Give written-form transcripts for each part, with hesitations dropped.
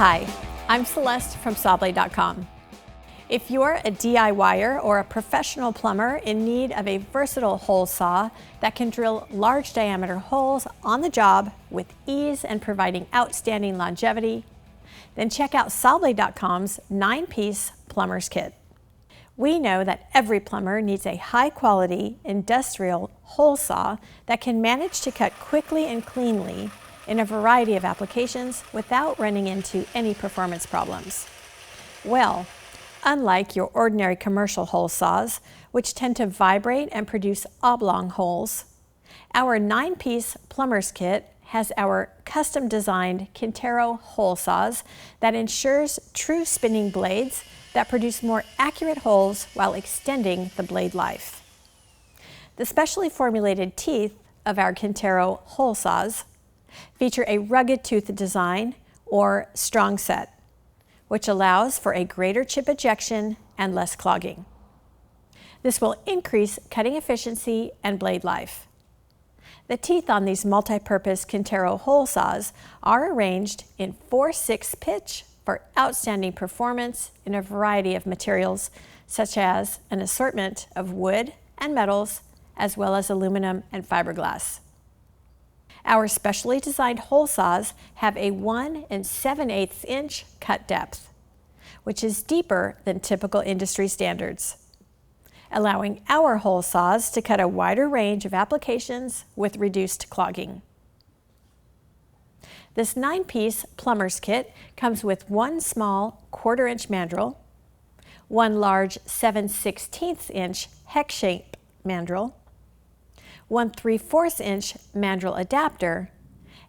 Hi, I'm Celeste from Sawblade.com. If you're a DIYer or a professional plumber in need of a versatile hole saw that can drill large diameter holes on the job with ease and providing outstanding longevity, then check out Sawblade.com's 9-piece plumber's kit. We know that every plumber needs a high-quality industrial hole saw that can manage to cut quickly and cleanly in a variety of applications without running into any performance problems. Well, unlike your ordinary commercial hole saws, which tend to vibrate and produce oblong holes, our 9-piece plumber's kit has our custom-designed Quintero hole saws that ensures true spinning blades that produce more accurate holes while extending the blade life. The specially formulated teeth of our Quintero hole saws feature a rugged tooth design or strong set, which allows for a greater chip ejection and less clogging. This will increase cutting efficiency and blade life. The teeth on these multi-purpose Quintero hole saws are arranged in 4/6 pitch for outstanding performance in a variety of materials, such as an assortment of wood and metals, as well as aluminum and fiberglass. Our specially designed hole saws have a 1 7/8 inch cut depth, which is deeper than typical industry standards, allowing our hole saws to cut a wider range of applications with reduced clogging. This 9-piece plumber's kit comes with one small 1/4 inch mandrel, one large 7/16 inch hex shape mandrel, one 3/4 inch mandrel adapter,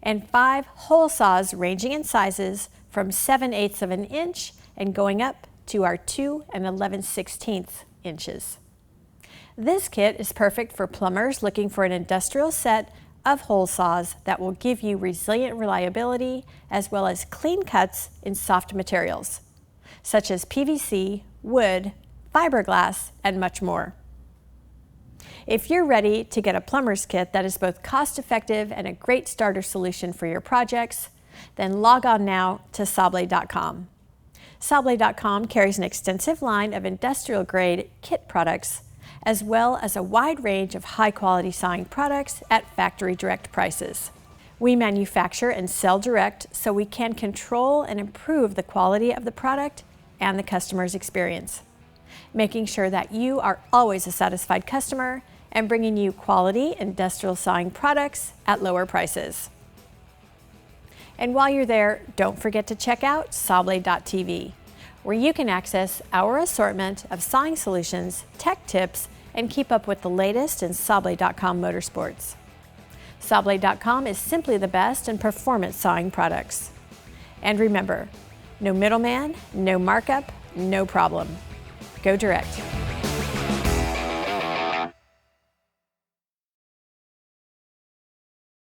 and 5 hole saws ranging in sizes from 7/8 of an inch and going up to our 2 11/16 inches. This kit is perfect for plumbers looking for an industrial set of hole saws that will give you resilient reliability as well as clean cuts in soft materials, such as PVC, wood, fiberglass, and much more. If you're ready to get a plumber's kit that is both cost-effective and a great starter solution for your projects, then log on now to Sawblade.com. Sawblade.com carries an extensive line of industrial-grade kit products, as well as a wide range of high-quality sawing products at factory direct prices. We manufacture and sell direct so we can control and improve the quality of the product and the customer's experience, making sure that you are always a satisfied customer and bringing you quality industrial sawing products at lower prices. And while you're there, don't forget to check out Sawblade.tv, where you can access our assortment of sawing solutions, tech tips, and keep up with the latest in Sawblade.com motorsports. Sawblade.com is simply the best in performance sawing products. And remember, no middleman, no markup, no problem. Go direct.